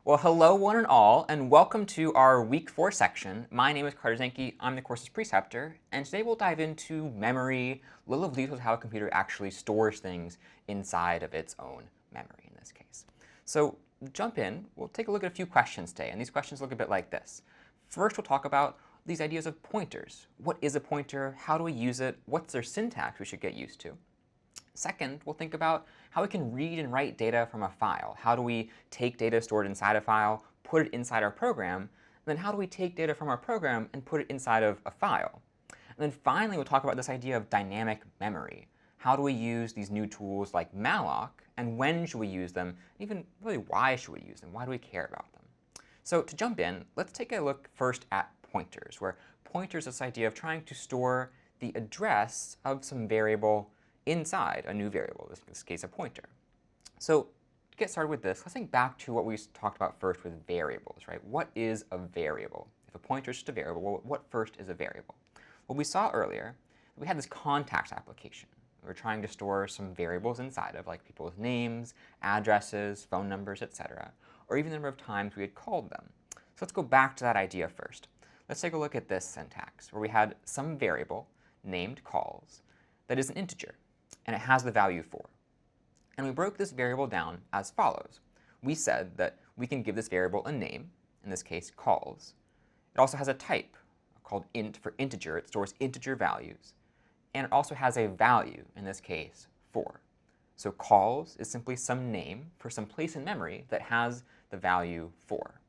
Well, hello one and all, and welcome to our Week 4 section. My name is Carter Zenke, I'm the course's preceptor, and today we'll dive into memory, a little of details of how a computer actually stores things inside of its own memory in this case. So jump in, we'll take a look at a few questions today, and these questions look a bit like this. First, we'll talk about these ideas of pointers. What is a pointer? How do we use it? What's their syntax we should get used to? Second, we'll think about how we can read and write data from a file. How do we take data stored inside a file, put it inside our program, and then how do we take data from our program and put it inside of a file? And then finally, we'll talk about this idea of dynamic memory. How do we use these new tools like malloc, and when should we use them? And even really, why should we use them? Why do we care about them? So to jump in, let's take a look first at pointers, where pointers is this idea of trying to store the address of some variable inside a new variable, in this case a pointer. So to get started with this, let's think back to what we talked about first with variables, right? What is a variable? If a pointer is just a variable, well, what first is a variable? Well, we saw earlier that we had this contacts application. We were trying to store some variables inside of, like people's names, addresses, phone numbers, etc., or even the number of times we had called them. So let's go back to that idea first. Let's take a look at this syntax, where we had some variable named calls that is an integer, and it has the value 4. And we broke this variable down as follows. We said that we can give this variable a name, in this case calls. It also has a type called int for integer. It stores integer values. And it also has a value, in this case 4. So calls is simply some name for some place in memory that has the value 4.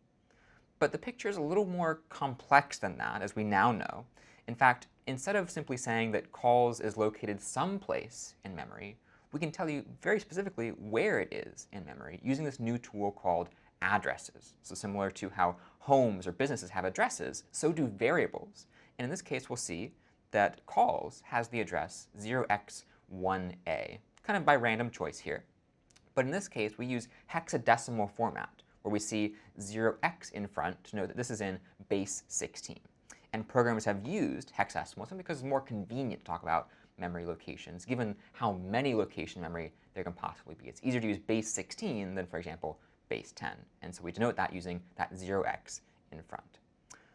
But the picture is a little more complex than that, as we now know. In fact, instead of simply saying that calls is located someplace in memory, we can tell you very specifically where it is in memory using this new tool called addresses. So similar to how homes or businesses have addresses, so do variables. And in this case, we'll see that calls has the address 0x1a, kind of by random choice here. But in this case, we use hexadecimal format, where we see 0x in front to know that this is in base 16. And programmers have used hexadecimal simply because it's more convenient to talk about memory locations, given how many location memory there can possibly be. It's easier to use base 16 than, for example, base 10. And so we denote that using that 0x in front.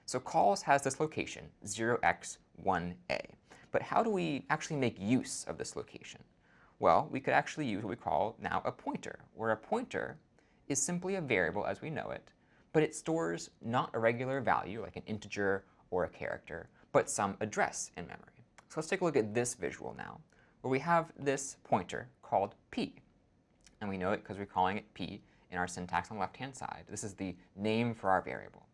So calls has this location, 0x1a. But how do we actually make use of this location? Well, we could actually use what we call now a pointer, where a pointer is simply a variable as we know it, but it stores not a regular value like an integer or a character, but some address in memory. So let's take a look at this visual now, where we have this pointer called p. And we know it because we're calling it p in our syntax on the left-hand side. This is the name for our variable.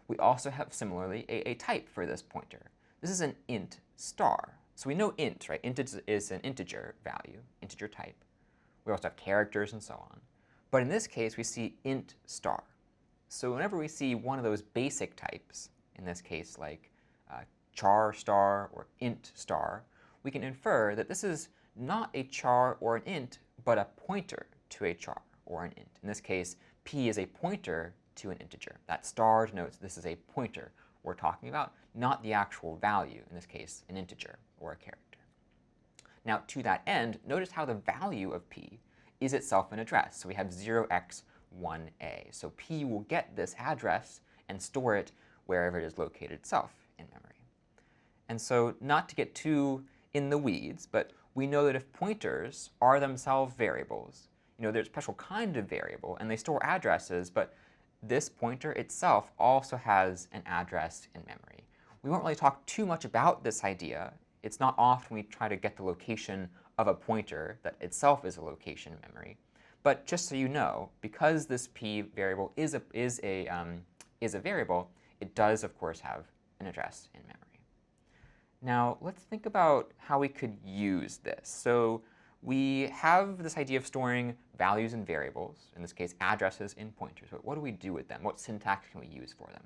We also have, similarly, a type for this pointer. This is an int star. So we know int, right? Int is an integer value, integer type. We also have characters and so on. But in this case, we see int star. So whenever we see one of those basic types, in this case like char star or int star, we can infer that this is not a char or an int, but a pointer to a char or an int. In this case, p is a pointer to an integer. That star denotes this is a pointer we're talking about, not the actual value, in this case, an integer or a character. Now, to that end, notice how the value of p is itself an address. So we have 0x1a. So p will get this address and store it wherever it is located itself in memory. And so not to get too in the weeds, but we know that if pointers are themselves variables, there's a special kind of variable, and they store addresses, but this pointer itself also has an address in memory. We won't really talk too much about this idea. It's not often we try to get the location of a pointer that itself is a location in memory. But just so you know, because this p variable is a variable, it does, of course, have an address in memory. Now, let's think about how we could use this. So we have this idea of storing values in variables, in this case addresses in pointers. But what do we do with them? What syntax can we use for them?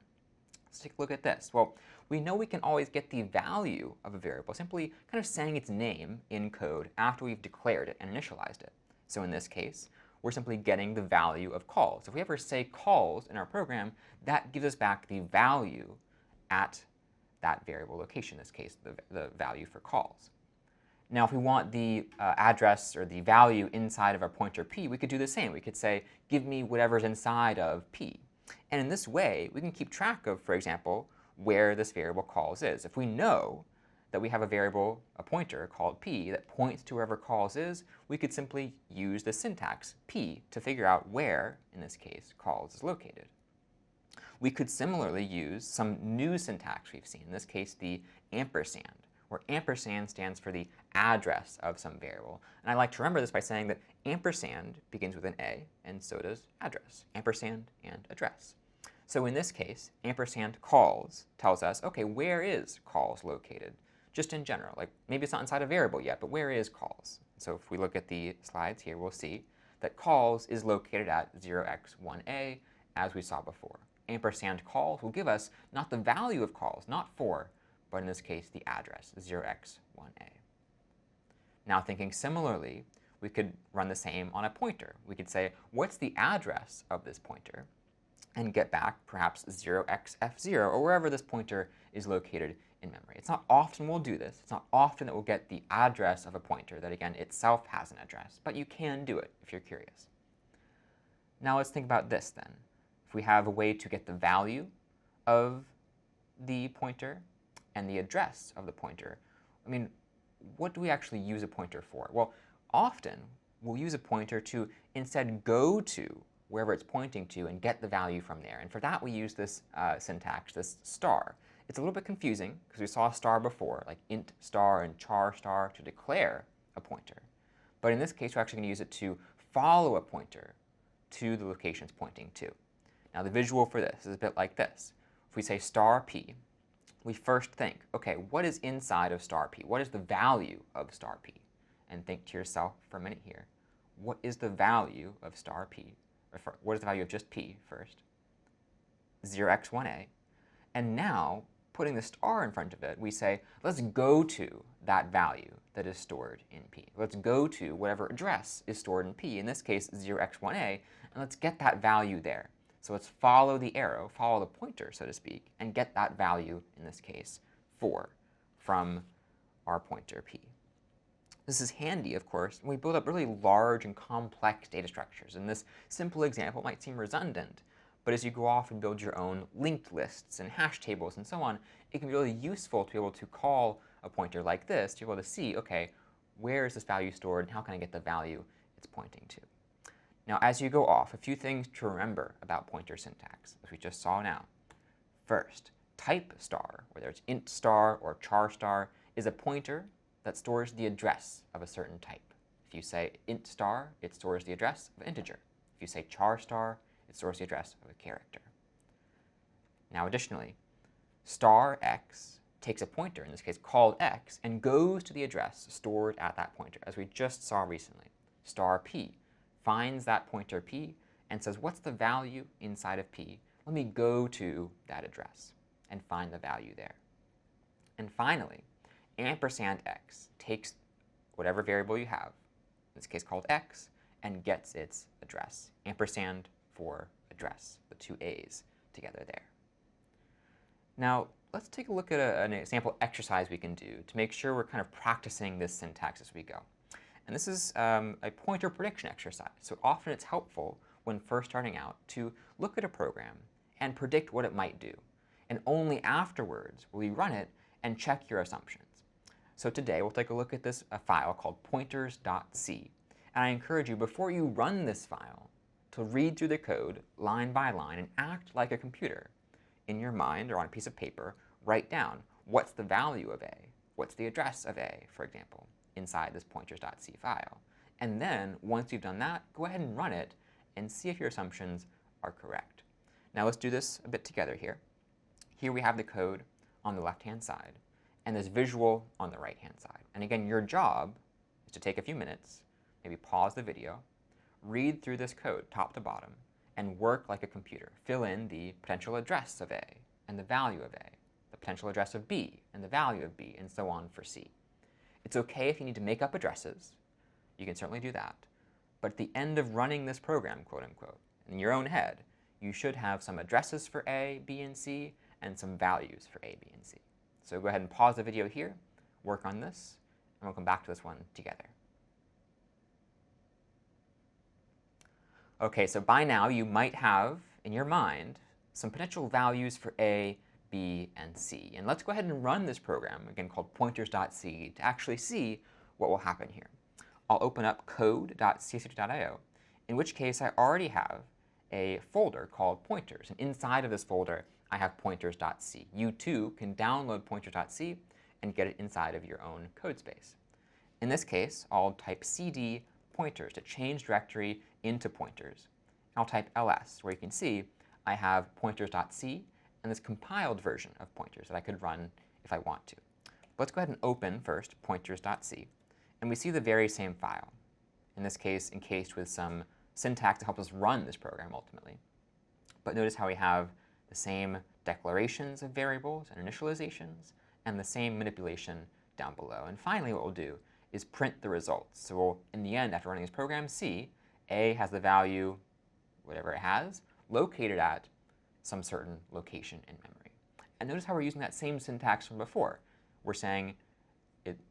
Let's take a look at this. Well, we know we can always get the value of a variable simply kind of saying its name in code after we've declared it and initialized it. So in this case, we're simply getting the value of calls. If we ever say calls in our program, that gives us back the value at that variable location, in this case, the value for calls. Now, if we want the address or the value inside of our pointer p, we could do the same. We could say, give me whatever's inside of p. And in this way, we can keep track of, for example, where this variable calls is. If we know that we have a variable, a pointer called p, that points to wherever calls is, we could simply use the syntax p to figure out where, in this case, calls is located. We could similarly use some new syntax we've seen, in this case the ampersand, where ampersand stands for the address of some variable. And I like to remember this by saying that ampersand begins with an A, and so does address, ampersand and address. So in this case, ampersand calls tells us, OK, where is calls located? Just in general, like maybe it's not inside a variable yet, but where is calls? So if we look at the slides here, we'll see that calls is located at 0x1a, as we saw before. Ampersand calls will give us not the value of calls, not 4, but in this case, the address, 0x1a. Now thinking similarly, we could run the same on a pointer. We could say, what's the address of this pointer? And get back perhaps 0xf0, or wherever this pointer is located in memory. It's not often we'll do this. It's not often that we'll get the address of a pointer that, again, itself has an address. But you can do it if you're curious. Now let's think about this then. If we have a way to get the value of the pointer and the address of the pointer, I mean, what do we actually use a pointer for? Well, often we'll use a pointer to instead go to wherever it's pointing to and get the value from there. And for that, we use this syntax, this star. It's a little bit confusing because we saw star before, like int star and char star to declare a pointer. But in this case, we're actually going to use it to follow a pointer to the location it's pointing to. Now, the visual for this is a bit like this. If we say star p, we first think, OK, what is inside of star p? What is the value of star p? And think to yourself for a minute here, what is the value of star p? Or what is the value of just p first? 0x1a. And now, putting the star in front of it, we say, let's go to that value that is stored in p. Let's go to whatever address is stored in p, in this case 0x1a, and let's get that value there. So let's follow the arrow, follow the pointer, so to speak, and get that value, in this case, 4, from our pointer p. This is handy, of course, when we build up really large and complex data structures. And this simple example might seem redundant, but as you go off and build your own linked lists and hash tables and so on, it can be really useful to be able to call a pointer like this to be able to see, OK, where is this value stored, and how can I get the value it's pointing to? Now, as you go off, a few things to remember about pointer syntax, as we just saw now. First, type star, whether it's int star or char star, is a pointer that stores the address of a certain type. If you say int star, it stores the address of an integer. If you say char star, it stores the address of a character. Now, additionally, star x takes a pointer, in this case called x, and goes to the address stored at that pointer, as we just saw recently. Star p finds that pointer p and says, what's the value inside of p? Let me go to that address and find the value there. And finally, ampersand x takes whatever variable you have, in this case called x, and gets its address. Ampersand for address, the two A's together there. Now, let's take a look at an example exercise we can do to make sure we're kind of practicing this syntax as we go. And this is a pointer prediction exercise. So often it's helpful when first starting out to look at a program and predict what it might do. And only afterwards will you run it and check your assumptions. So today we'll take a look at this file called pointers.c. And I encourage you, before you run this file, to read through the code line by line and act like a computer. In your mind or on a piece of paper, write down what's the value of A, what's the address of A, for example, inside this pointers.c file. And then, once you've done that, go ahead and run it and see if your assumptions are correct. Now let's do this a bit together here. Here we have the code on the left-hand side, and this visual on the right-hand side. And again, your job is to take a few minutes, maybe pause the video, read through this code top to bottom, and work like a computer. Fill in the potential address of A and the value of A, the potential address of B and the value of B, and so on for C. It's OK if you need to make up addresses. You can certainly do that. But at the end of running this program, quote unquote, in your own head, you should have some addresses for A, B, and C, and some values for A, B, and C. So go ahead and pause the video here, work on this, and we'll come back to this one together. Okay, so by now you might have in your mind some potential values for A, B, and C. And let's go ahead and run this program, again called pointers.c, to actually see what will happen here. I'll open up code.cs50.io, in which case I already have a folder called pointers. And inside of this folder, I have pointers.c. You too can download pointers.c and get it inside of your own code space. In this case, I'll type cd pointers to change directory into pointers. I'll type ls, where you can see I have pointers.c and this compiled version of pointers that I could run if I want to. Let's go ahead and open first pointers.c, and we see the very same file, in this case encased with some syntax to help us run this program ultimately. But notice how we have the same declarations of variables and initializations, and the same manipulation down below. And finally, what we'll do is print the results. So we'll, in the end, after running this program, see A has the value, whatever it has, located at some certain location in memory. And notice how we're using that same syntax from before. We're saying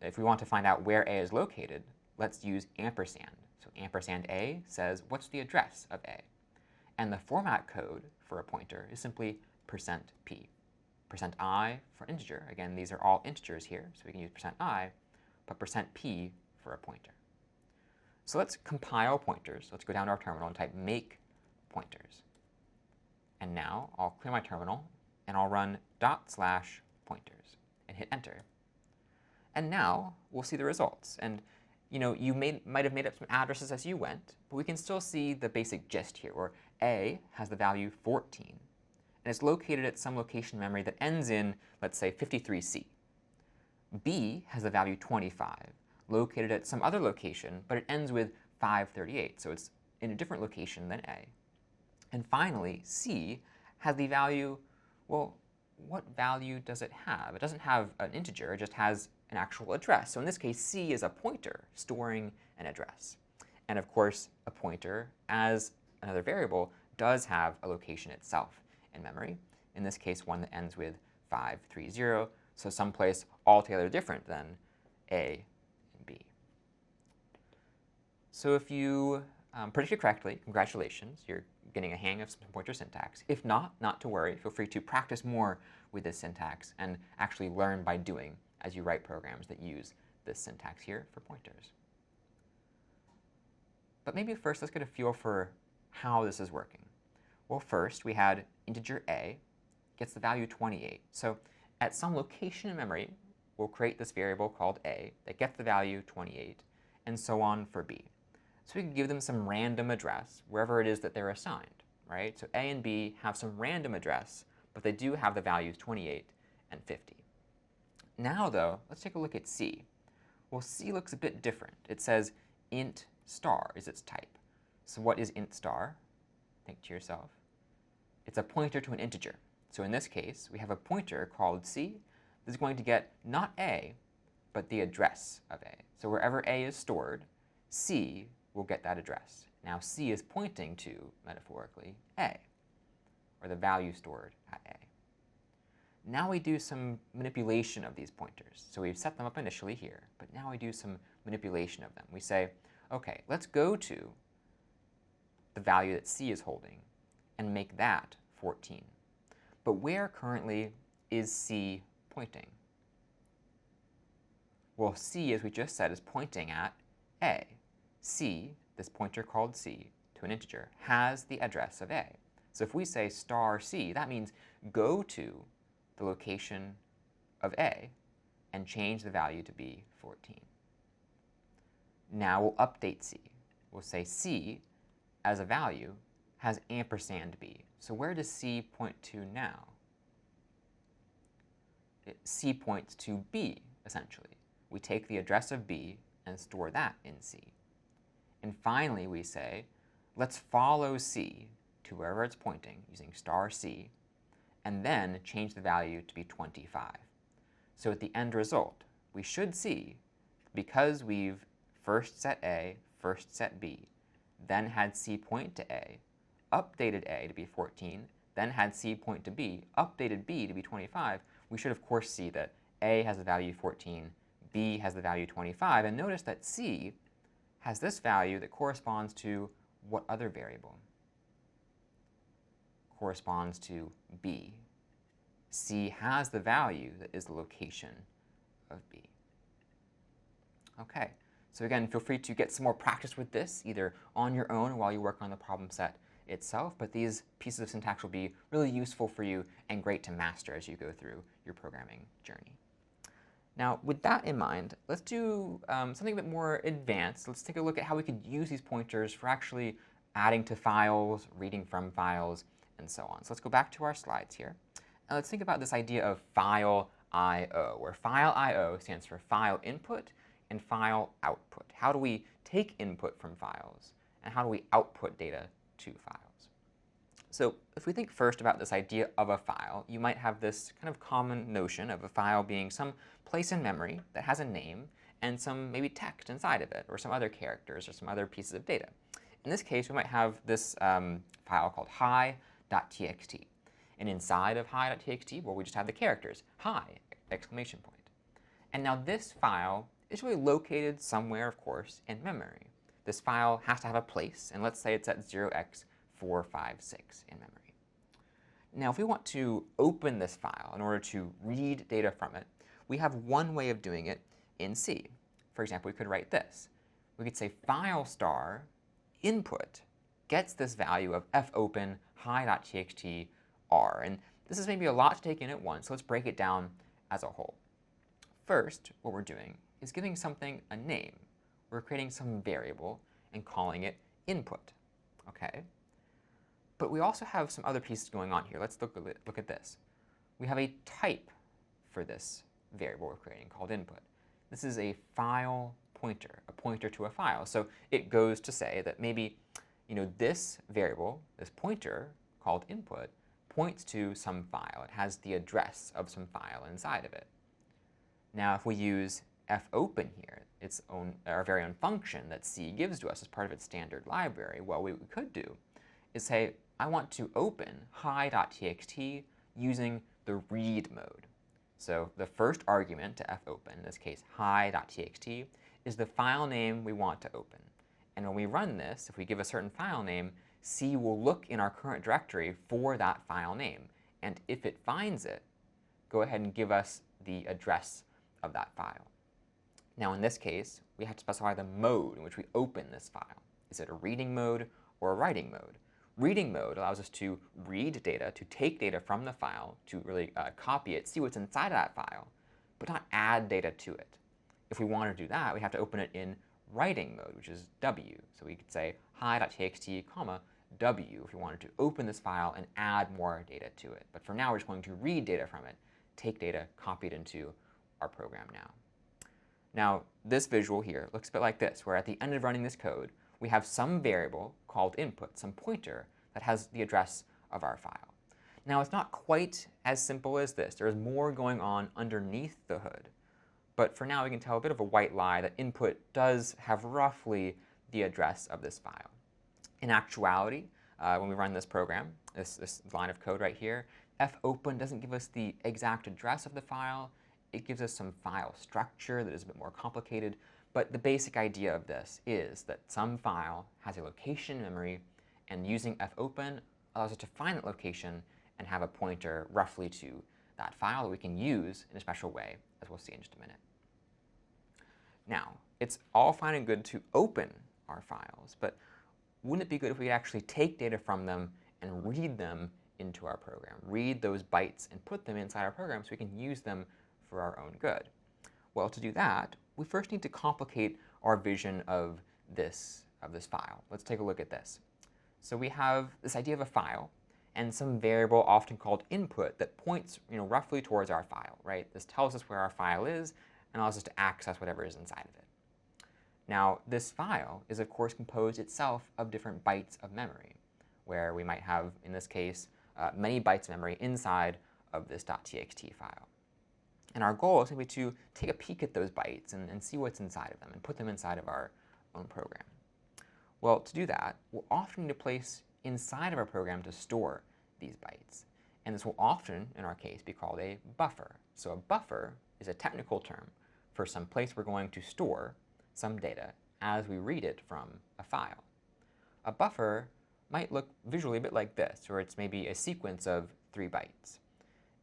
if we want to find out where A is located, let's use ampersand. So ampersand A says, what's the address of A? And the format code for a pointer is simply %p. %i for integer. Again, these are all integers here, so we can use %i, but %p for a pointer. So let's compile pointers. Let's go down to our terminal and type make pointers. And now I'll clear my terminal, and I'll run /pointers and hit enter. And now we'll see the results. And you might have made up some addresses as you went, but we can still see the basic gist here, where A has the value 14. And it's located at some location in memory that ends in, let's say, 53C. B has the value 25, located at some other location, but it ends with 538, so it's in a different location than A. And finally, C has the value, well, what value does it have? It doesn't have an integer, it just has an actual address. So in this case, C is a pointer storing an address. And of course, a pointer, as another variable, does have a location itself in memory. In this case, one that ends with 530, so someplace altogether different than A and B. So if you predicted correctly, congratulations, you're getting a hang of some pointer syntax. If not, not to worry. Feel free to practice more with this syntax and actually learn by doing as you write programs that use this syntax here for pointers. But maybe first let's get a feel for how this is working. Well, first we had integer A gets the value 28. So at some location in memory, we'll create this variable called A that gets the value 28, and so on for B. So we can give them some random address wherever it is that they're assigned, right? So A and B have some random address, but they do have the values 28 and 50. Now, though, let's take a look at C. Well, C looks a bit different. It says int star is its type. So what is int star? Think to yourself. It's a pointer to an integer. So in this case, we have a pointer called C that is going to get not A, but the address of A. So wherever A is stored, C will get that address. Now C is pointing to, metaphorically, A, or the value stored at A. Now we do some manipulation of these pointers. So we've set them up initially here, but now we do some manipulation of them. We say, OK, let's go to the value that C is holding and make that 14. But where currently is C pointing? Well, C, as we just said, is pointing at A. C, this pointer called C, to an integer, has the address of A. So if we say star C, that means go to the location of A and change the value to be 14. Now we'll update C. We'll say C, as a value, has ampersand B. So where does C point to now? C points to B, essentially. We take the address of B and store that in C. And finally, we say, let's follow C to wherever it's pointing using star C, and then change the value to be 25. So at the end result, we should see, because we've first set A, first set B, then had C point to A, updated A to be 14, then had C point to B, updated B to be 25, we should of course see that A has the value 14, B has the value 25. And notice that C has this value that corresponds to what other variable? Corresponds to B. C has the value that is the location of B. OK, so again, feel free to get some more practice with this, either on your own or while you work on the problem set itself. But these pieces of syntax will be really useful for you and great to master as you go through your programming journey. Now, with that in mind, let's do something a bit more advanced. Let's take a look at how we could use these pointers for actually adding to files, reading from files, and so on. So let's go back to our slides here. And let's think about this idea of file I/O, where file I/O stands for file input and file output. How do we take input from files, and how do we output data to files? So if we think first about this idea of a file, you might have this kind of common notion of a file being some place in memory that has a name and some maybe text inside of it, or some other characters, or some other pieces of data. In this case, we might have this file called hi.txt. And inside of hi.txt, well, we just have the characters, hi, exclamation point. And now this file is really located somewhere, of course, in memory. This file has to have a place, and let's say it's at 0x456 in memory. Now, if we want to open this file in order to read data from it, we have one way of doing it in C. For example, we could write this. We could say file star input gets this value of fopen hi.txt r. And this is maybe a lot to take in at once, so let's break it down as a whole. First, what we're doing is giving something a name. We're creating some variable and calling it input. OK? But we also have some other pieces going on here. Let's look at this. We have a type for this variable we're creating called input. This is a file pointer, a pointer to a file. So it goes to say that maybe this variable, this pointer called input, points to some file. It has the address of some file inside of it. Now, if we use fopen here, our very own function that C gives to us as part of its standard library, what we could do is say, I want to open hi.txt using the read mode. So the first argument to fopen, in this case hi.txt, is the file name we want to open. And when we run this, if we give a certain file name, C will look in our current directory for that file name. And if it finds it, go ahead and give us the address of that file. Now, in this case, we have to specify the mode in which we open this file. Is it a reading mode or a writing mode? Reading mode allows us to read data, to take data from the file, to really copy it, see what's inside of that file, but not add data to it. If we want to do that, we have to open it in writing mode, which is W. So we could say hi.txt, W if we wanted to open this file and add more data to it. But for now, we're just going to read data from it, take data, copy it into our program now. Now, this visual here looks a bit like this, where at the end of running this code, we have some variable called input, some pointer that has the address of our file. Now, it's not quite as simple as this. There is more going on underneath the hood. But for now, we can tell a bit of a white lie that input does have roughly the address of this file. In actuality, when we run this program, this line of code right here, fopen doesn't give us the exact address of the file. It gives us some file structure that is a bit more complicated. But the basic idea of this is that some file has a location in memory, and using fopen allows us to find that location and have a pointer roughly to that file that we can use in a special way, as we'll see in just a minute. Now, it's all fine and good to open our files, but wouldn't it be good if we could actually take data from them and read them into our program, read those bytes and put them inside our program so we can use them for our own good? Well, to do that, we first need to complicate our vision of this file. Let's take a look at this. So we have this idea of a file and some variable often called input that points roughly towards our file, right? This tells us where our file is and allows us to access whatever is inside of it. Now, this file is, of course, composed itself of different bytes of memory, where we might have, in this case, many bytes of memory inside of this .txt file. And our goal is going to be to take a peek at those bytes and see what's inside of them and put them inside of our own program. Well, to do that, we'll often need a place inside of our program to store these bytes. And this will often, in our case, be called a buffer. So a buffer is a technical term for some place we're going to store some data as we read it from a file. A buffer might look visually a bit like this, or it's maybe a sequence of 3 bytes.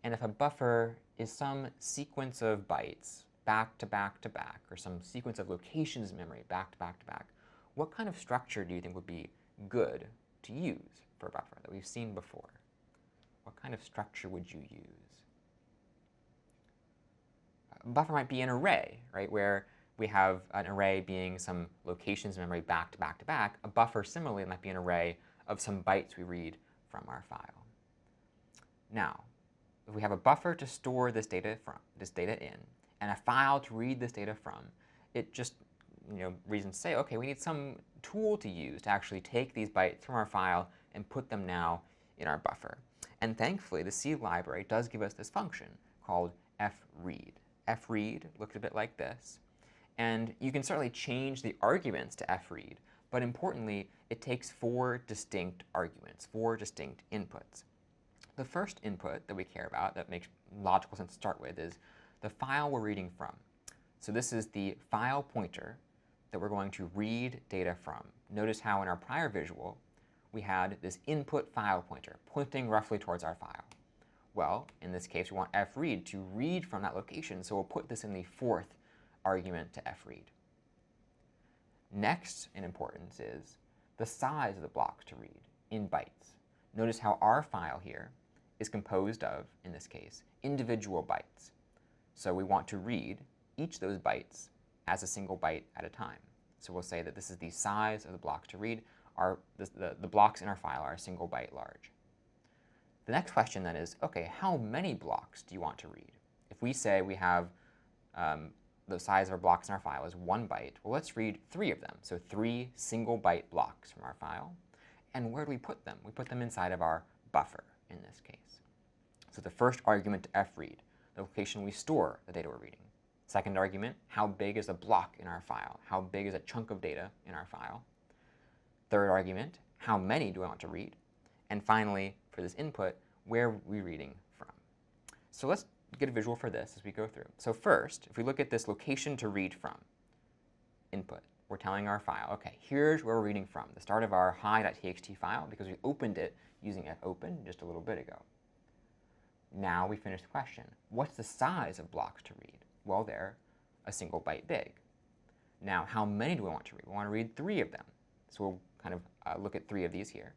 And if a buffer is some sequence of bytes back to back to back, or some sequence of locations in memory back to back to back, what kind of structure do you think would be good to use for a buffer that we've seen before? What kind of structure would you use? A buffer might be an array, right, where we have an array being some locations in memory back to back to back. A buffer, similarly, might be an array of some bytes we read from our file. Now, if we have a buffer to store this data in, and a file to read this data from, it just, reasons say, okay, we need some tool to use to actually take these bytes from our file and put them now in our buffer. And thankfully, the C library does give us this function called fread. Fread looks a bit like this. And you can certainly change the arguments to fread, but importantly, it takes 4 distinct arguments, 4 distinct inputs. The first input that we care about, that makes logical sense to start with, is the file we're reading from. So this is the file pointer that we're going to read data from. Notice how in our prior visual, we had this input file pointer pointing roughly towards our file. Well, in this case, we want fread to read from that location, so we'll put this in the 4th argument to fread. Next in importance is the size of the blocks to read in bytes. Notice how our file here is composed of, in this case, individual bytes. So we want to read each of those bytes as a single byte at a time. So we'll say that this is the size of the block to read. The blocks in our file are a single byte large. The next question then is, okay, how many blocks do you want to read? If we say we have the size of our blocks in our file is 1 byte, well, let's read 3 of them. So 3 single byte blocks from our file. And where do we put them? We put them inside of our buffer in this case. So the first argument to fread, the location we store the data we're reading. Second argument, how big is a block in our file? How big is a chunk of data in our file? Third argument, how many do I want to read? And finally, for this input, where are we reading from? So let's get a visual for this as we go through. So first, if we look at this location to read from input, we're telling our file, okay, here's where we're reading from, the start of our hi.txt file, because we opened it using fopen just a little bit ago. Now we finish the question. What's the size of blocks to read? Well, they're a single byte big. Now, how many do we want to read? We want to read 3 of them. So we'll kind of look at 3 of these here.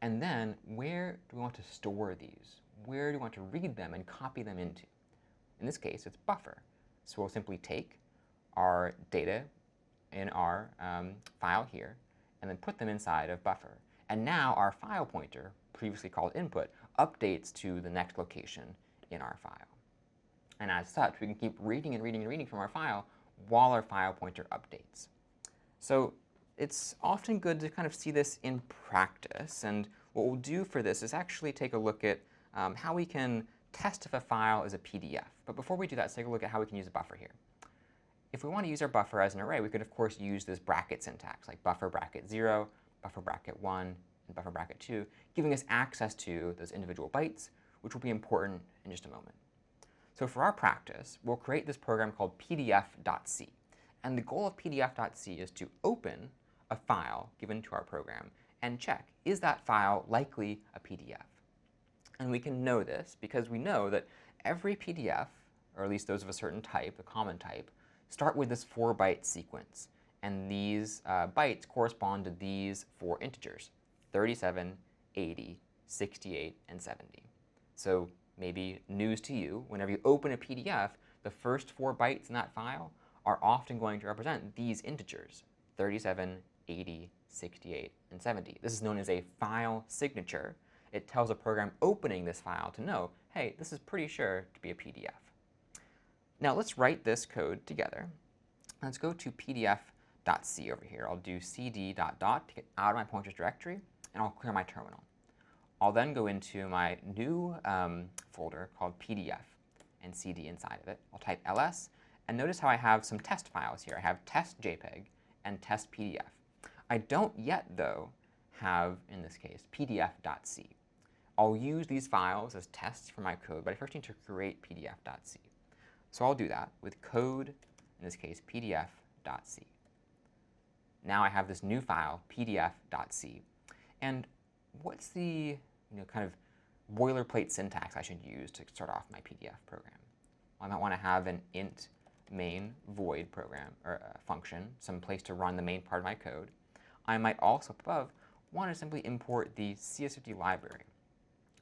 And then where do we want to store these? Where do we want to read them and copy them into? In this case, it's buffer. So we'll simply take our data in our file here and then put them inside of buffer. And now our file pointer, previously called input, updates to the next location in our file. And as such, we can keep reading and reading and reading from our file while our file pointer updates. So it's often good to kind of see this in practice. And what we'll do for this is actually take a look at how we can test if a file is a PDF. But before we do that, let's take a look at how we can use a buffer here. If we want to use our buffer as an array, we could, of course, use this bracket syntax, like buffer bracket 0, buffer bracket 1, and buffer bracket 2, giving us access to those individual bytes, which will be important in just a moment. So for our practice, we'll create this program called pdf.c. And the goal of pdf.c is to open a file given to our program and check, is that file likely a PDF? And we can know this because we know that every PDF, or at least those of a certain type, a common type, start with this 4-byte sequence. And these bytes correspond to these 4 integers, 37, 80, 68, and 70. So maybe news to you, whenever you open a PDF, the first 4 bytes in that file are often going to represent these integers, 37, 80, 68, and 70. This is known as a file signature. It tells a program opening this file to know, hey, this is pretty sure to be a PDF. Now let's write this code together. Let's go to pdf.c over here. I'll do cd ... to get out of my pointers directory, and I'll clear my terminal. I'll then go into my new folder called PDF and cd inside of it. I'll type ls, and notice how I have some test files here. I have test JPEG and test PDF. I don't yet, though, have, in this case, pdf.c. I'll use these files as tests for my code, but I first need to create pdf.c. So I'll do that with code in this case pdf.c. Now I have this new file, pdf.c. And what's the kind of boilerplate syntax I should use to start off my PDF program? Well, I might want to have an int main void program or function, some place to run the main part of my code. I might also, up above, want to simply import the CS50 library.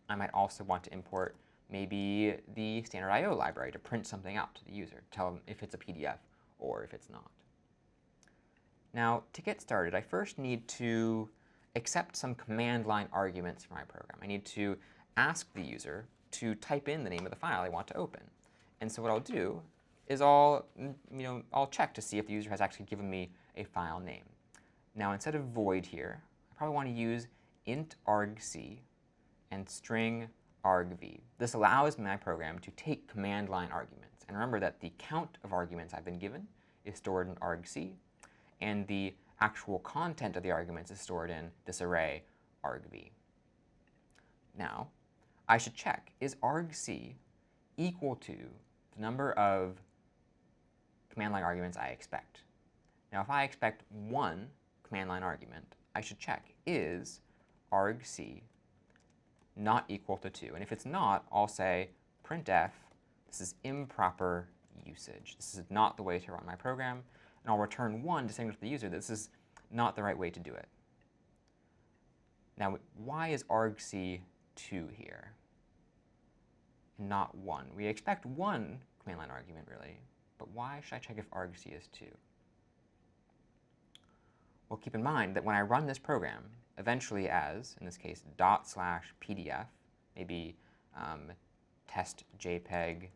I might also want to import maybe the standard I/O library to print something out to the user, tell them if it's a PDF or if it's not. Now, to get started, I first need to accept some command line arguments for my program. I need to ask the user to type in the name of the file I want to open. And so what I'll do is I'll check to see if the user has actually given me a file name. Now, instead of void here, I probably want to use int argc and string argv. This allows my program to take command line arguments. And remember that the count of arguments I've been given is stored in argc, and the actual content of the arguments is stored in this array argv. Now, I should check, is argc equal to the number of command line arguments I expect? Now, if I expect one command line argument, I should check, is argc not equal to 2? And if it's not, I'll say printf, this is improper usage. This is not the way to run my program. And I'll return 1 to signal to the user that this is not the right way to do it. Now, why is argc 2 here and not 1? We expect 1 command line argument, really. But why should I check if argc is 2? Well, keep in mind that when I run this program, eventually as, in this case, /pdf, maybe test.jpg,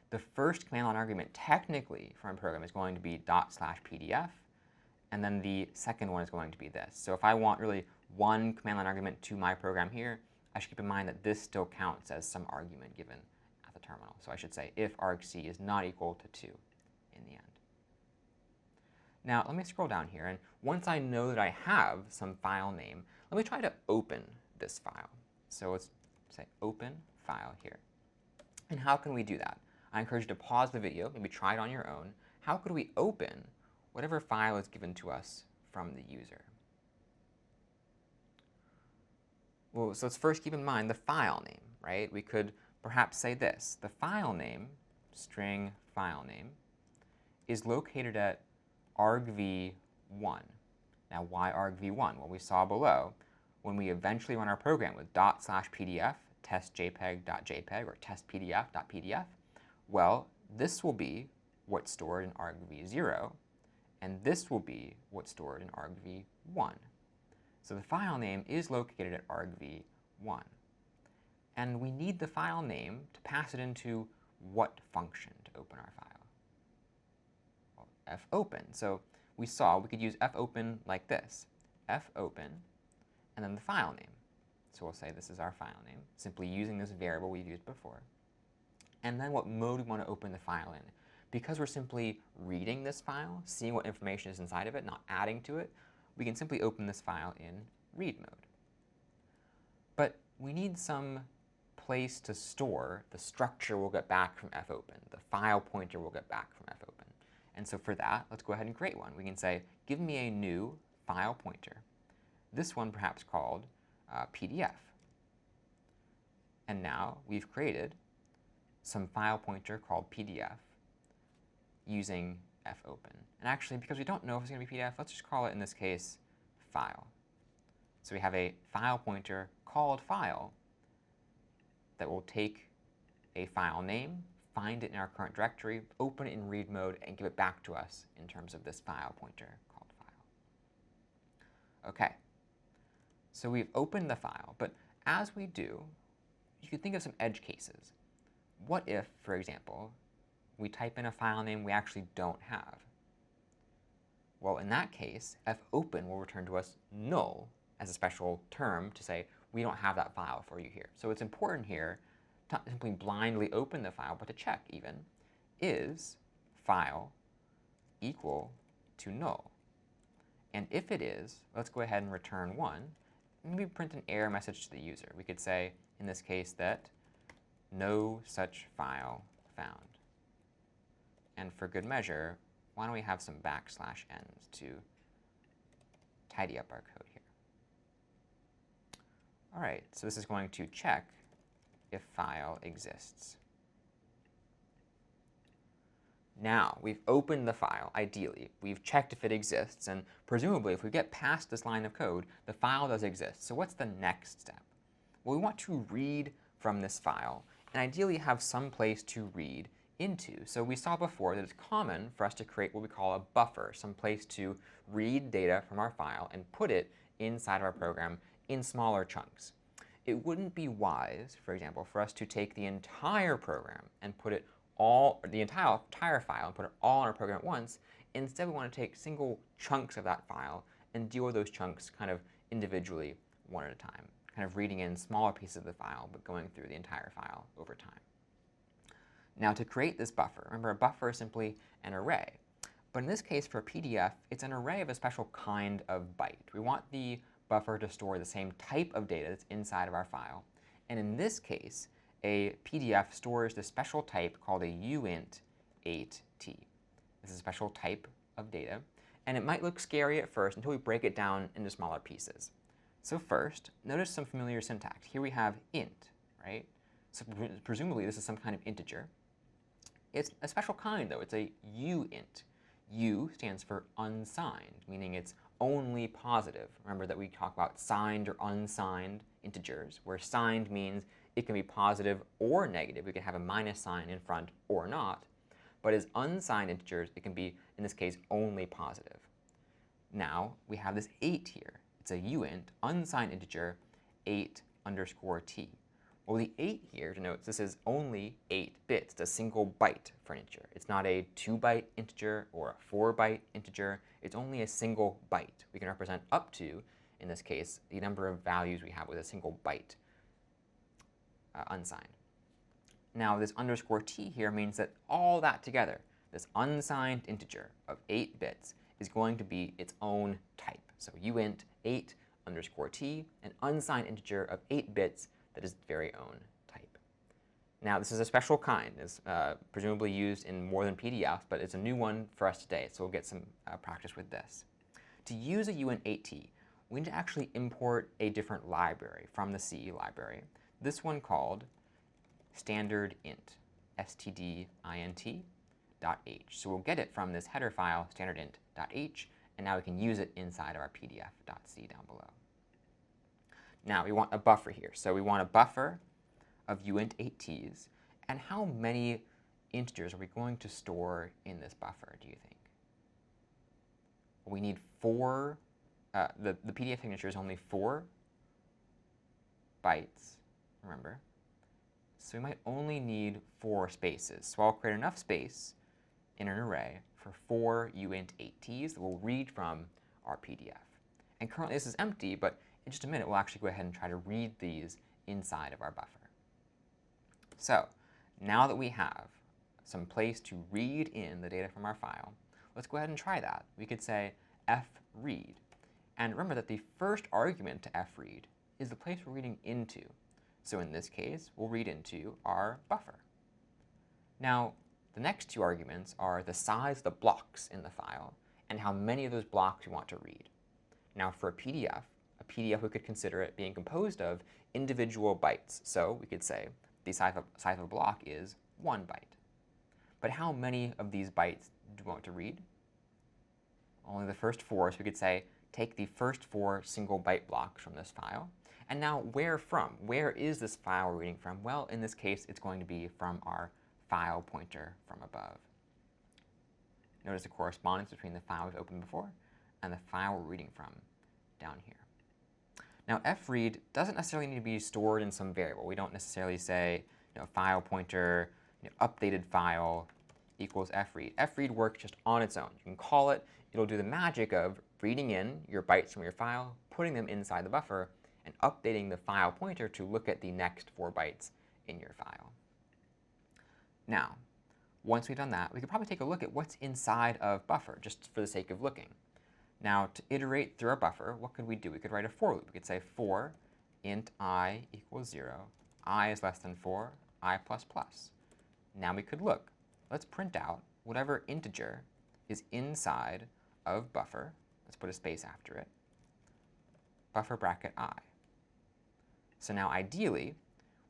the first command line argument technically for my program is going to be /pdf, and then the second one is going to be this. So if I want really one command line argument to my program here, I should keep in mind that this still counts as some argument given at the terminal. So I should say if argc is not equal to 2 in the end. Now, let me scroll down here, and once I know that I have some file name, let me try to open this file. So let's say open file here. And how can we do that? I encourage you to pause the video, maybe try it on your own. How could we open whatever file is given to us from the user? Well, so let's first keep in mind the file name, right? We could perhaps say this. The file name, string file name, is located at argv1. Now, why argv1? Well, we saw below, when we eventually run our program with /pdf, testjpeg.jpg, or testpdf.pdf, well, this will be what's stored in argv0, and this will be what's stored in argv1. So the file name is located at argv1. And we need the file name to pass it into what function to open our file? Fopen. So we saw we could use fopen like this. Fopen, and then the file name. So we'll say this is our file name, simply using this variable we've used before. And then what mode we want to open the file in. Because we're simply reading this file, seeing what information is inside of it, not adding to it, we can simply open this file in read mode. But we need some place to store the structure we'll get back from fopen, the file pointer we'll get back from fopen. And so for that, let's go ahead and create one. We can say, give me a new file pointer. This one perhaps called PDF. And now we've created some file pointer called PDF using fopen. And actually, because we don't know if it's going to be PDF, let's just call it, in this case, file. So we have a file pointer called file that will take a file name, find it in our current directory, open it in read mode, and give it back to us in terms of this file pointer called file. OK, so we've opened the file. But as we do, you could think of some edge cases. What if, for example, we type in a file name we actually don't have? Well, in that case, fopen will return to us null as a special term to say, we don't have that file for you here. So it's important here to not simply blindly open the file, but to check even, is file equal to null? And if it is, let's go ahead and return 1. Maybe print an error message to the user. We could say, in this case, that no such file found. And for good measure, why don't we have some \n to tidy up our code here. All right, so this is going to check if file exists. Now, we've opened the file, ideally. We've checked if it exists, and presumably, if we get past this line of code, the file does exist. So what's the next step? Well, we want to read from this file, and ideally have some place to read into. So we saw before that it's common for us to create what we call a buffer, some place to read data from our file and put it inside of our program in smaller chunks. It wouldn't be wise, for example, for us to take the entire program and put it the entire file and put it all in our program at once. Instead, we want to take single chunks of that file and deal with those chunks kind of individually, one at a time, kind of reading in smaller pieces of the file, but going through the entire file over time. Now, to create this buffer, remember, a buffer is simply an array. But in this case, for a PDF, it's an array of a special kind of byte. We want the buffer to store the same type of data that's inside of our file. And in this case, a PDF stores the special type called a uint 8t. This is a special type of data. And it might look scary at first until we break it down into smaller pieces. So first, notice some familiar syntax. Here we have int, right? So presumably, this is some kind of integer. It's a special kind, though. It's a uint. U stands for unsigned, meaning it's only positive. Remember that we talk about signed or unsigned integers, where signed means it can be positive or negative. We can have a minus sign in front or not. But as unsigned integers, it can be, in this case, only positive. Now, we have this 8 here. It's a uint, unsigned integer, 8 underscore t. Well, the 8 here denotes this is only 8 bits. It's a single byte for an integer. It's not a 2-byte integer or a 4-byte integer. It's only a single byte. We can represent up to, in this case, the number of values we have with a single byte unsigned. Now, this underscore t here means that all that together, this unsigned integer of 8 bits, is going to be its own type. So uint 8 underscore t, an unsigned integer of 8 bits that is its very own type. Now, this is a special kind. It's presumably used in more than PDFs, but it's a new one for us today, so we'll get some practice with this. To use a uint 8t, we need to actually import a different library from the C library. This one called standardint, stdint.h. So we'll get it from this header file, standardint.h, and now we can use it inside of our pdf.c down below. Now, we want a buffer here. So we want a buffer of uint 8t's. And how many integers are we going to store in this buffer, do you think? Well, we need 4. The PDF signature is only 4 bytes, remember. So we might only need 4 spaces. So I'll create enough space in an array for 4 uint 8t's that we'll read from our PDF. And currently this is empty, but in just a minute, we'll actually go ahead and try to read these inside of our buffer. So now that we have some place to read in the data from our file, let's go ahead and try that. We could say fread. And remember that the first argument to fread is the place we're reading into. So in this case, we'll read into our buffer. Now, the next 2 arguments are the size of the blocks in the file and how many of those blocks we want to read. Now, for a PDF, we could consider it being composed of individual bytes. So we could say the size of a block is 1 byte. But how many of these bytes do we want to read? Only the first 4, so we could say take the first 4 single byte blocks from this file. And now where from? Where is this file we're reading from? Well, in this case, it's going to be from our file pointer from above. Notice the correspondence between the file we've opened before and the file we're reading from down here. Now, fread doesn't necessarily need to be stored in some variable. We don't necessarily say, file pointer, updated file equals fread. Fread works just on its own. You can call it. It'll do the magic of reading in your bytes from your file, putting them inside the buffer, and updating the file pointer to look at the next 4 bytes in your file. Now, once we've done that, we could probably take a look at what's inside of buffer, just for the sake of looking. Now, to iterate through our buffer, what could we do? We could write a for loop. We could say for int I equals 0, I is less than 4, I++. Now we could look. Let's print out whatever integer is inside of buffer, let's put a space after it, buffer bracket I. So now ideally,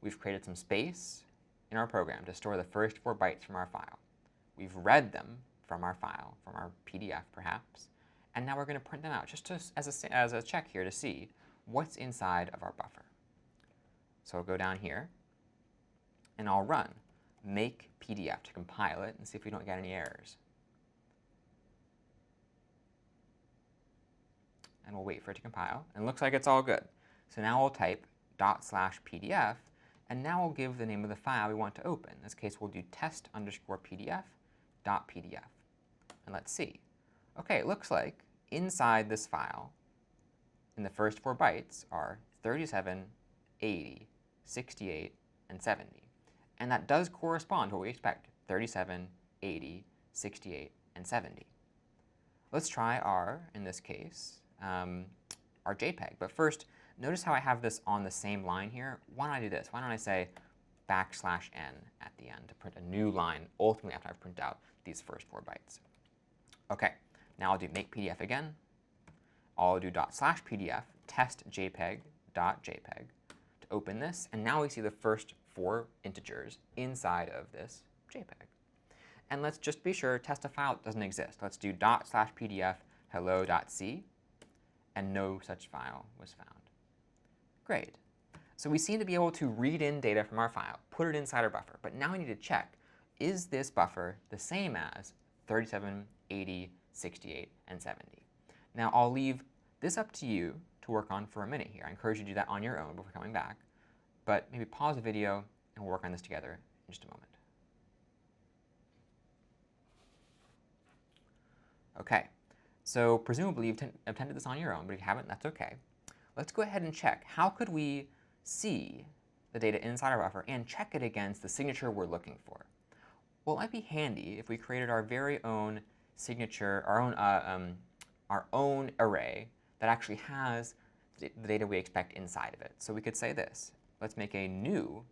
we've created some space in our program to store the first 4 bytes from our file. We've read them from our file, from our PDF perhaps, and now we're going to print them out just as a check here to see what's inside of our buffer. So I'll go down here, and I'll run make PDF to compile it and see if we don't get any errors. And we'll wait for it to compile. And it looks like it's all good. So now we'll type /PDF, and now we'll give the name of the file we want to open. In this case, we'll do test_PDF.pdf. And let's see. OK, it looks like inside this file, in the first 4 bytes, are 37, 80, 68, and 70. And that does correspond to what we expect, 37, 80, 68, and 70. Let's try our, in this case, our JPEG. But first, notice how I have this on the same line here. Why don't I do this? Why don't I say \n at the end to print a new line, ultimately after I've printed out these first 4 bytes. OK, now I'll do make PDF again. I'll do /PDF test JPEG.jpg to open this. And now we see the first 4 integers inside of this JPEG. And let's just be sure test a file doesn't exist. Let's do /PDF hello.c, and no such file was found. Great. So we seem to be able to read in data from our file, put it inside our buffer. But now we need to check, is this buffer the same as 37, 80, 68, and 70? Now I'll leave this up to you to work on for a minute here. I encourage you to do that on your own before coming back. But maybe pause the video and we'll work on this together in just a moment. OK, so presumably you've attended this on your own, but if you haven't, that's OK. Let's go ahead and check. How could we see the data inside our buffer and check it against the signature we're looking for? Well, it might be handy if we created our very own signature, our own array that actually has the data we expect inside of it. So we could say this. Let's make a new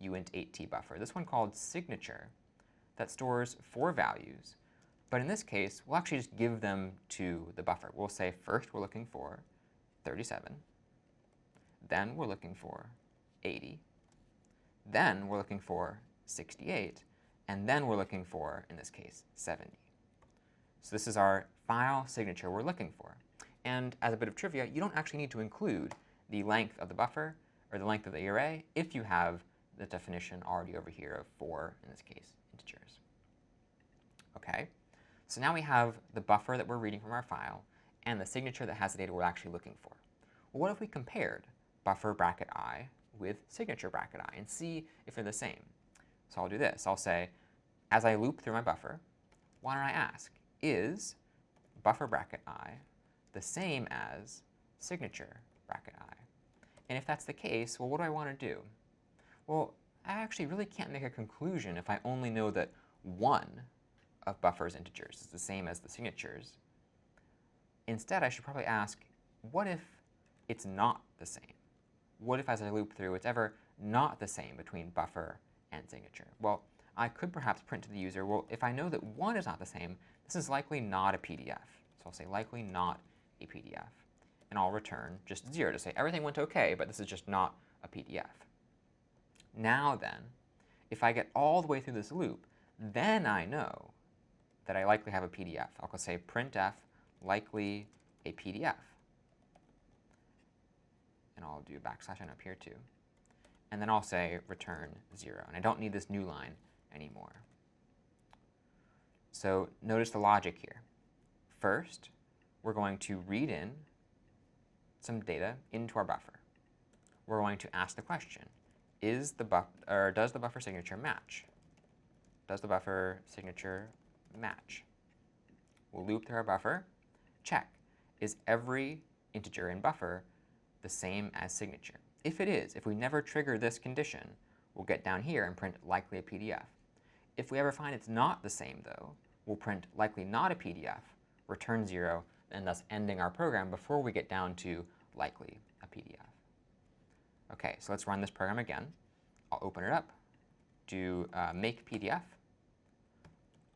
uint8t buffer, this one called signature, that stores 4 values. But in this case, we'll actually just give them to the buffer. We'll say first we're looking for 37. Then we're looking for 80. Then we're looking for 68. And then we're looking for, in this case, 70. So this is our file signature we're looking for. And as a bit of trivia, you don't actually need to include the length of the buffer or the length of the array if you have the definition already over here of 4, in this case, integers. OK, so now we have the buffer that we're reading from our file and the signature that has the data we're actually looking for. Well, what if we compared buffer bracket I with signature bracket I and see if they're the same? So I'll do this. I'll say, as I loop through my buffer, why don't I ask, is buffer bracket I the same as signature bracket I? And if that's the case, well, what do I want to do? Well, I actually really can't make a conclusion if I only know that one of buffer's integers is the same as the signatures. Instead, I should probably ask, what if it's not the same? What if, as I loop through, it's ever not the same between buffer and signature? Well, I could perhaps print to the user, well, if I know that 1 is not the same, this is likely not a PDF. So I'll say likely not a PDF. And I'll return just 0 to say everything went OK, but this is just not a PDF. Now then, if I get all the way through this loop, then I know that I likely have a PDF. I'll say printf likely a PDF. And I'll do \n up here too. And then I'll say return 0. And I don't need this new line anymore. So notice the logic here. First, we're going to read in some data into our buffer. We're going to ask the question, does the buffer signature match? Does the buffer signature match? We'll loop through our buffer, check. Is every integer in buffer the same as signature? If it is, if we never trigger this condition, we'll get down here and print likely a PDF. If we ever find it's not the same, though, we'll print likely not a PDF, return 0, and thus ending our program before we get down to likely a PDF. OK, so let's run this program again. I'll open it up, do make PDF,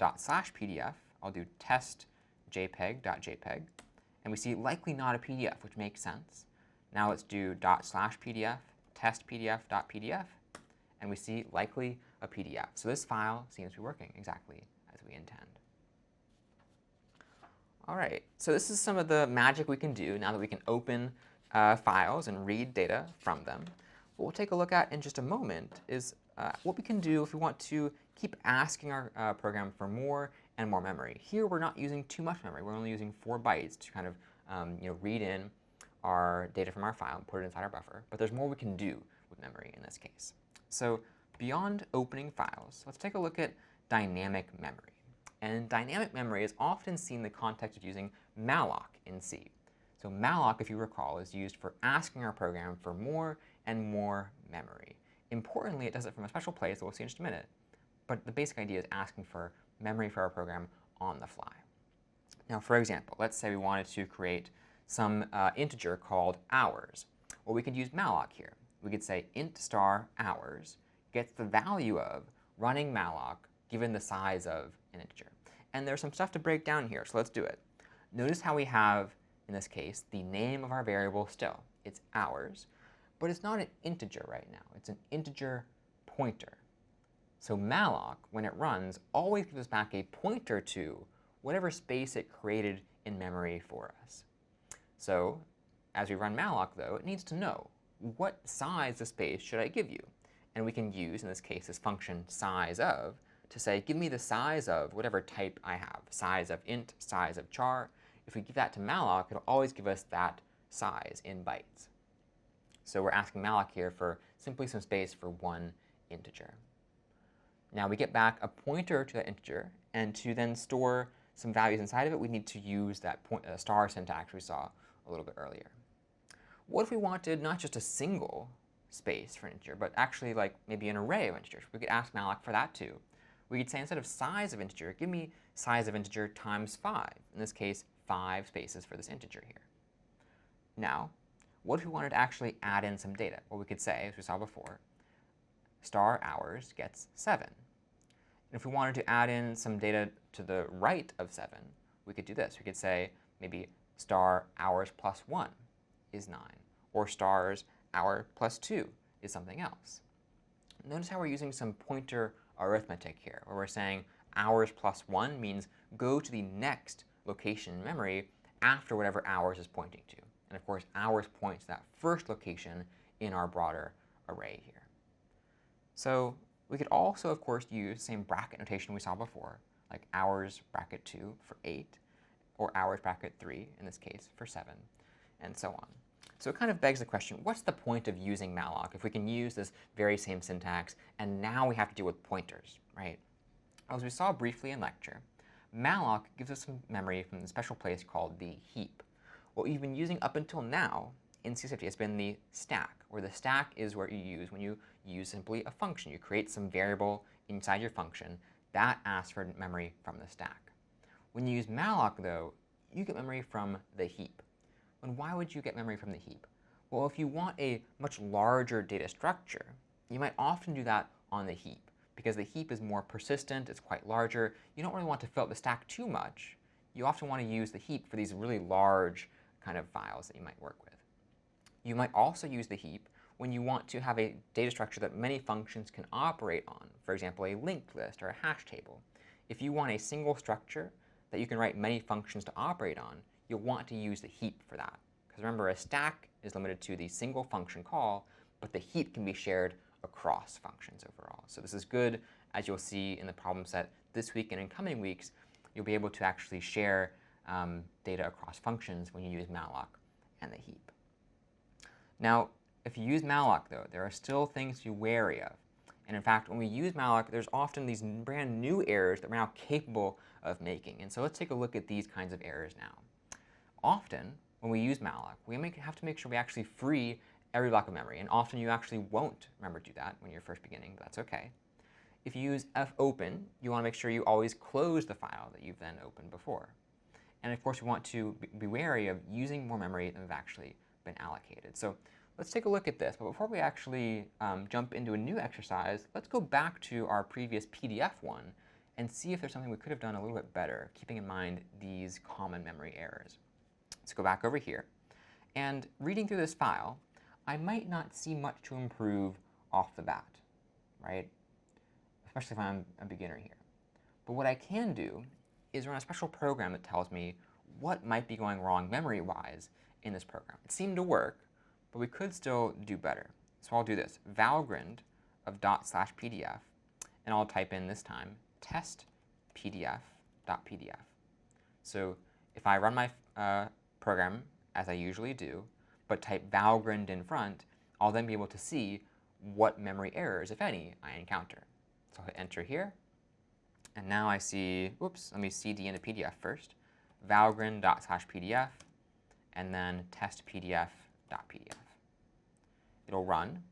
./PDF, I'll do test jpeg.jpg, and we see likely not a PDF, which makes sense. Now let's do ./PDF, test PDF.pdf, and we see likely a PDF. So this file seems to be working exactly as we intend. All right, so this is some of the magic we can do now that we can open files and read data from them. What we'll take a look at in just a moment is what we can do if we want to keep asking our program for more and more memory. Here we're not using too much memory. We're only using 4 bytes to kind of read in our data from our file and put it inside our buffer. But there's more we can do with memory in this case. So beyond opening files, let's take a look at dynamic memory. And dynamic memory is often seen in the context of using malloc in C. So malloc, if you recall, is used for asking our program for more and more memory. Importantly, it does it from a special place that we'll see in just a minute. But the basic idea is asking for memory for our program on the fly. Now, for example, let's say we wanted to create some integer called hours. Well, we could use malloc here. We could say int star hours gets the value of running malloc given the size of an integer. And there's some stuff to break down here, so let's do it. Notice how we have, in this case, the name of our variable still. It's hours, but it's not an integer right now. It's an integer pointer. So malloc, when it runs, always gives us back a pointer to whatever space it created in memory for us. So as we run malloc, though, it needs to know what size of space should I give you. And we can use, in this case, this function size of to say, give me the size of whatever type I have, size of int, size of char. If we give that to malloc, it'll always give us that size in bytes. So we're asking malloc here for simply some space for one integer. Now we get back a pointer to that integer, and to then store some values inside of it, we need to use that star syntax we saw a little bit earlier. What if we wanted not just a single space for an integer, but actually like maybe an array of integers? We could ask malloc for that too. We could say instead of size of integer, give me size of integer times 5. In this case, 5 spaces for this integer here. Now, what if we wanted to actually add in some data? Well, we could say, as we saw before, star hours gets 7. And if we wanted to add in some data to the right of 7, we could do this. We could say maybe star hours plus 1 is 9, or stars hour plus 2 is something else. Notice how we're using some pointer arithmetic here, where we're saying hours plus 1 means go to the next location in memory after whatever hours is pointing to. And of course, hours points to that first location in our broader array here. So we could also, of course, use the same bracket notation we saw before, like hours bracket 2 for 8, or hours bracket 3, in this case, for 7, and so on. So it kind of begs the question, what's the point of using malloc if we can use this very same syntax, and now we have to deal with pointers, right? As we saw briefly in lecture, malloc gives us some memory from the special place called the heap. What we've been using up until now in CS50 has been the stack, where the stack is what you use when you use simply a function. You create some variable inside your function that asks for memory from the stack. When you use malloc, though, you get memory from the heap. And why would you get memory from the heap? Well, if you want a much larger data structure, you might often do that on the heap, because the heap is more persistent, it's quite larger. You don't really want to fill up the stack too much. You often want to use the heap for these really large kind of files that you might work with. You might also use the heap when you want to have a data structure that many functions can operate on, for example, a linked list or a hash table. If you want a single structure that you can write many functions to operate on, you'll want to use the heap for that. Because remember, a stack is limited to the single function call, but the heap can be shared across functions overall. So this is good, as you'll see in the problem set this week and in coming weeks. You'll be able to actually share data across functions when you use malloc and the heap. Now, if you use malloc, though, there are still things to be wary of. And in fact, when we use malloc, there's often these brand new errors that we're now capable of making. And so let's take a look at these kinds of errors now. Often, when we use malloc, we have to make sure we actually free every block of memory. And often you actually won't remember to do that when you're first beginning, but that's OK. If you use fopen, you want to make sure you always close the file that you've then opened before. And of course, we want to be wary of using more memory than we've actually been allocated. So let's take a look at this. But before we actually jump into a new exercise, let's go back to our previous PDF one and see if there's something we could have done a little bit better, keeping in mind these common memory errors. Let's go back over here. And reading through this file, I might not see much to improve off the bat, right? Especially if I'm a beginner here. But what I can do is run a special program that tells me what might be going wrong memory-wise in this program. It seemed to work, but we could still do better. So I'll do this, valgrind of ./pdf, and I'll type in this time test pdf.pdf. So if I run my program as I usually do, but type valgrind in front, I'll then be able to see what memory errors, if any, I encounter. So I'll hit enter here. And now I see, oops, let me cd into PDF first, valgrind./pdf, and then test pdf.pdf. It'll run.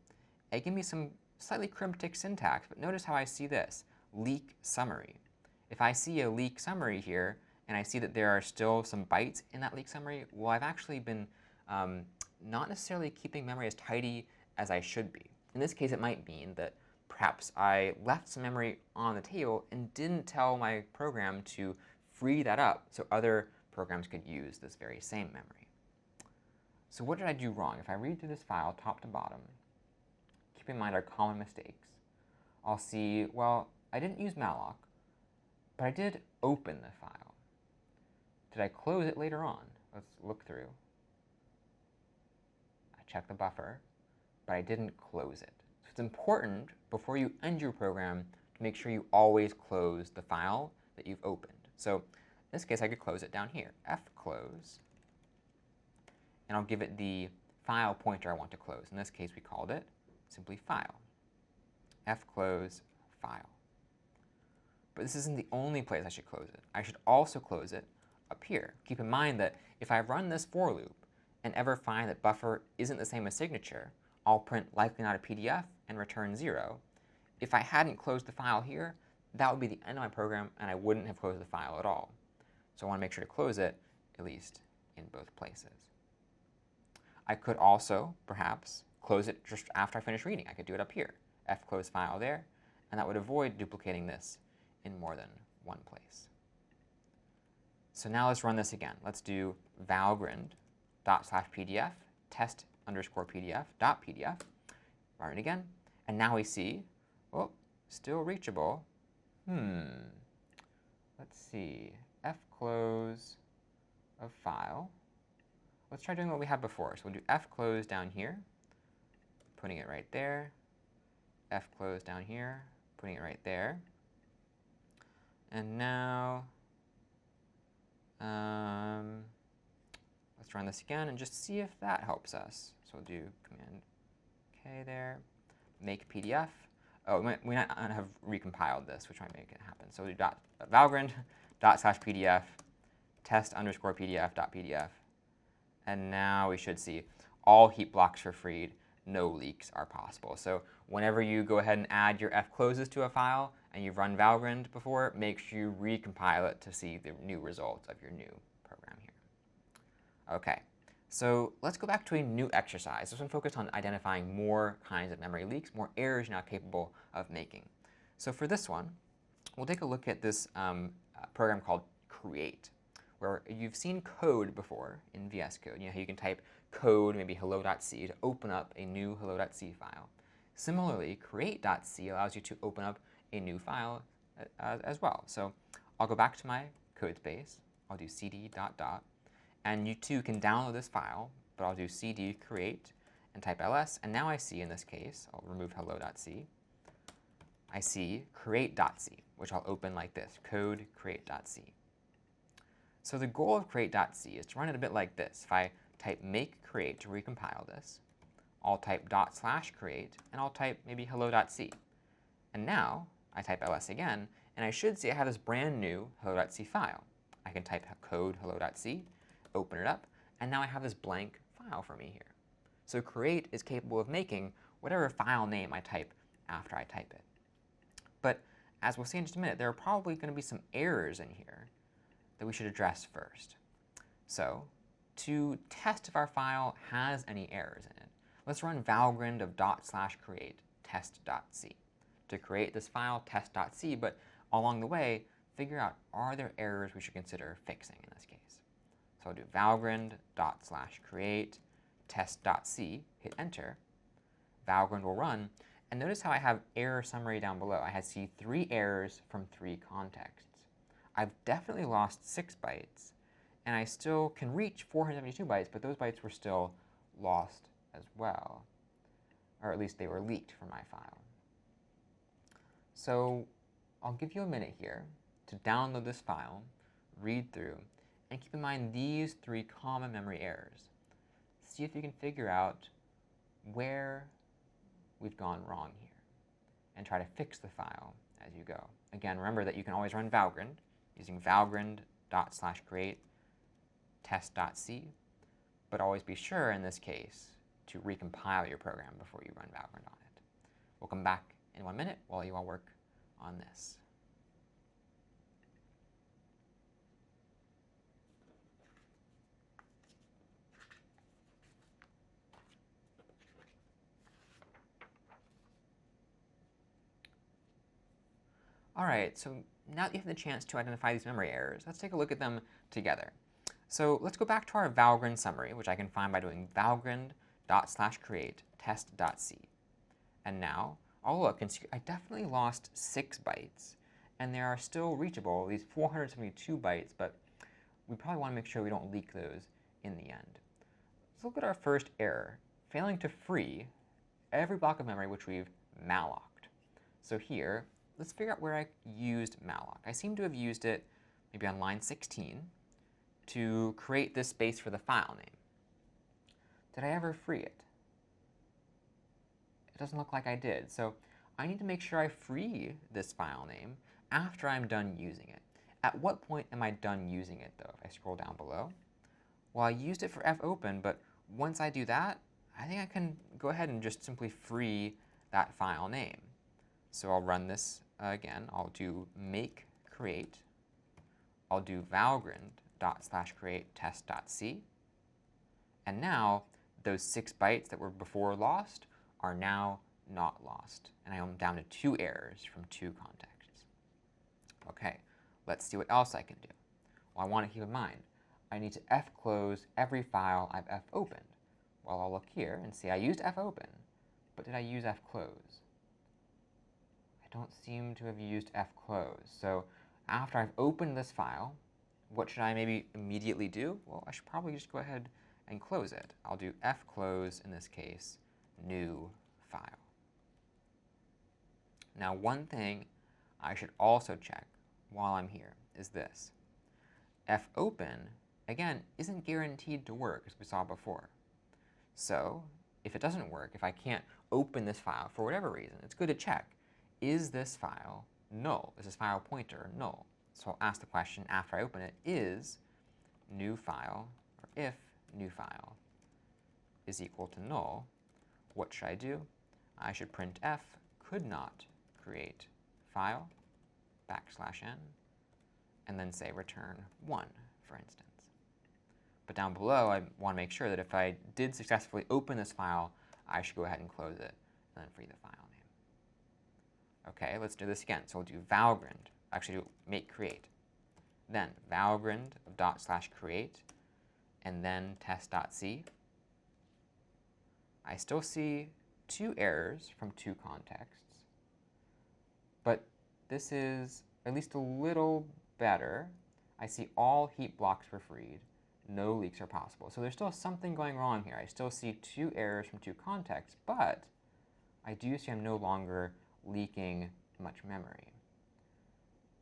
It gives me some slightly cryptic syntax, but notice how I see this, leak summary. If I see a leak summary here, and I see that there are still some bytes in that leak summary, well, I've actually been not necessarily keeping memory as tidy as I should be. In this case, it might mean that perhaps I left some memory on the table and didn't tell my program to free that up so other programs could use this very same memory. So what did I do wrong? If I read through this file top to bottom, keep in mind our common mistakes, I'll see, well, I didn't use malloc, but I did open the file. Did I close it later on? Let's look through. I checked the buffer, but I didn't close it. So it's important before you end your program to make sure you always close the file that you've opened. So in this case, I could close it down here, fclose, and I'll give it the file pointer I want to close. In this case, we called it simply file, fclose file. But this isn't the only place I should close it. I should also close it up here. Keep in mind that if I run this for loop and ever find that buffer isn't the same as signature, I'll print likely not a PDF and return 0. If I hadn't closed the file here, that would be the end of my program, and I wouldn't have closed the file at all. So I want to make sure to close it, at least in both places. I could also, perhaps, close it just after I finish reading. I could do it up here, fclose file there, and that would avoid duplicating this in more than one place. So now let's run this again. Let's do valgrind./pdf test_pdf.pdf. Run it again. And now we see, oh, still reachable. Let's see, fclose of file. Let's try doing what we had before. So we'll do fclose down here, putting it right there. Fclose down here, putting it right there. And now, let's run this again and just see if that helps us. So we'll do Command K there, make PDF. Oh, we might not have recompiled this, which might make it happen. So we'll do valgrind./pdf test_pdf.pdf. And now we should see all heap blocks are freed, no leaks are possible. So whenever you go ahead and add your fcloses to a file and you've run valgrind before, make sure you recompile it to see the new results of your new program here. OK, so let's go back to a new exercise. This one focused on identifying more kinds of memory leaks, more errors you're now capable of making. So for this one, we'll take a look at this program called create, where you've seen code before in VS Code. You know how you can type code, maybe hello.c, to open up a new hello.c file. Similarly, create.c allows you to open up a new file as well. So I'll go back to my code space. I'll do cd ... And you too can download this file, but I'll do cd create and type ls. And now I see, in this case, I'll remove hello.c. I see create.c, which I'll open like this, code create.c. So the goal of create.c is to run it a bit like this. If I type make create to recompile this, I'll type /create, and I'll type maybe hello.c. And now I type ls again, and I should see I have this brand new hello.c file. I can type code hello.c, open it up, and now I have this blank file for me here. So create is capable of making whatever file name I type after I type it. But as we'll see in just a minute, there are probably going to be some errors in here that we should address first. So to test if our file has any errors in it, let's run valgrind of ./create test.c to create this file test.c, but along the way, figure out, are there errors we should consider fixing in this case? So I'll do valgrind./create test.c, hit enter. Valgrind will run. And notice how I have error summary down below. I see 3 errors from 3 contexts. I've definitely lost 6 bytes. And I still can reach 472 bytes, but those bytes were still lost as well. Or at least they were leaked from my file. So I'll give you a minute here to download this file, read through, and keep in mind these 3 common memory errors. See if you can figure out where we've gone wrong here, and try to fix the file as you go. Again, remember that you can always run Valgrind using valgrind./create test.c, but always be sure in this case to recompile your program before you run Valgrind on it. We'll come back in 1 minute while you all work on this. All right, so now that you have the chance to identify these memory errors, let's take a look at them together. So let's go back to our Valgrind summary, which I can find by doing valgrind./create test.c. And now I'll look and see I definitely lost 6 bytes, and they are still reachable, these 472 bytes, but we probably want to make sure we don't leak those in the end. Let's look at our first error, failing to free every block of memory which we've mallocked. So here, let's figure out where I used malloc. I seem to have used it maybe on line 16 to create this space for the file name. Did I ever free it? It doesn't look like I did. So I need to make sure I free this file name after I'm done using it. At what point am I done using it, though? If I scroll down below, well, I used it for fopen, but once I do that, I think I can go ahead and just simply free that file name. So I'll run this again. I'll do make create. I'll do valgrind./create test.c. And now those 6 bytes that were before lost are now not lost. And I'm down to 2 errors from 2 contexts. OK, let's see what else I can do. Well, I want to keep in mind, I need to fclose every file I've fopened. Well, I'll look here and see I used fopen, but did I use fclose? I don't seem to have used fclose. So after I've opened this file, what should I maybe immediately do? Well, I should probably just go ahead and close it. I'll do fclose, in this case, new file. Now, one thing I should also check while I'm here is this. fopen, again, isn't guaranteed to work, as we saw before. So if it doesn't work, if I can't open this file for whatever reason, it's good to check. Is this file null? Is this file pointer null? So I'll ask the question after I open it, is new file, or if new file is equal to null, what should I do? I should print f could not create file, \n, and then say return 1, for instance. But down below, I want to make sure that if I did successfully open this file, I should go ahead and close it and then free the file name. OK, let's do this again. So we'll do valgrind, actually do make create. Then valgrind of ./create, and then test.c. I still see 2 errors from 2 contexts. But this is at least a little better. I see all heap blocks were freed. No leaks are possible. So there's still something going wrong here. I still see 2 errors from 2 contexts, but I do see I'm no longer leaking much memory.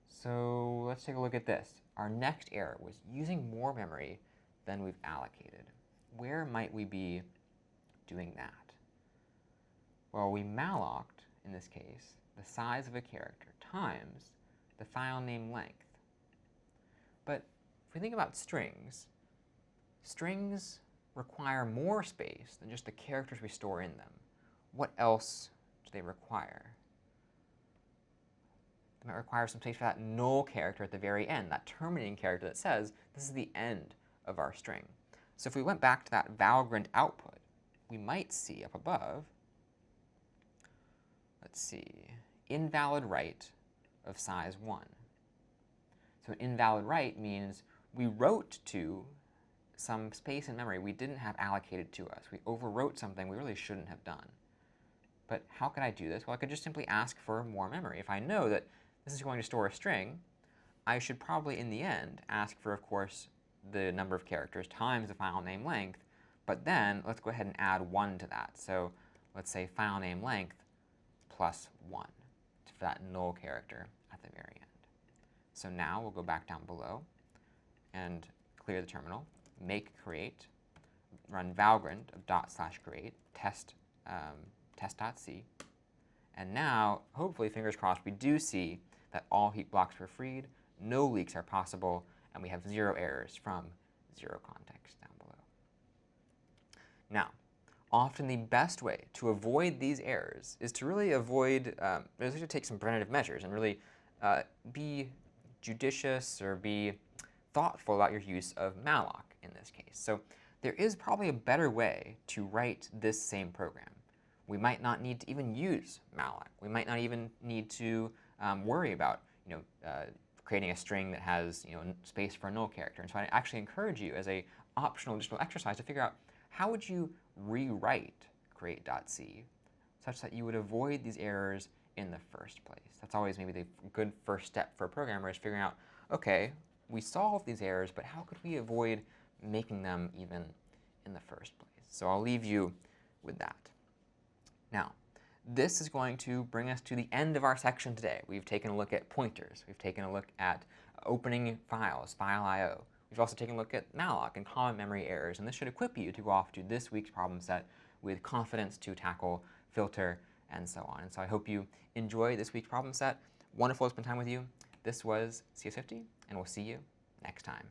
So let's take a look at this. Our next error was using more memory than we've allocated. Where might we be doing that? Well, we mallocked, in this case, the size of a character times the file name length. But if we think about strings, strings require more space than just the characters we store in them. What else do they require? They might require some space for that null character at the very end, that terminating character that says this is the end of our string. So if we went back to that valgrind output, we might see up above, let's see, invalid write of size 1. So an invalid write means we wrote to some space in memory we didn't have allocated to us. We overwrote something we really shouldn't have done. But how could I do this? Well, I could just simply ask for more memory. If I know that this is going to store a string, I should probably, in the end, ask for, of course, the number of characters times the file name length. But then let's go ahead and add 1 to that. So let's say file name length plus 1 for that null character at the very end. So now we'll go back down below and clear the terminal, make create, run valgrind of /create, test.c. And now, hopefully, fingers crossed, we do see that all heap blocks were freed, no leaks are possible, and we have 0 errors from 0 context down below. Now, often the best way to avoid these errors is to really avoid, is to take some preventative measures and really be judicious or be thoughtful about your use of malloc in this case. So there is probably a better way to write this same program. We might not need to even use malloc. We might not even need to worry about creating a string that has space for a null character. And so I actually encourage you as a optional additional exercise to figure out how would you rewrite create.c such that you would avoid these errors in the first place. That's always maybe the good first step for a programmer, is figuring out, OK, we solved these errors, but how could we avoid making them even in the first place? So I'll leave you with that. Now, this is going to bring us to the end of our section today. We've taken a look at pointers. We've taken a look at opening files, file I/O. We've also taken a look at malloc and common memory errors. And this should equip you to go off to this week's problem set with confidence to tackle, filter, and so on. And so I hope you enjoy this week's problem set. Wonderful to spend time with you. This was CS50, and we'll see you next time.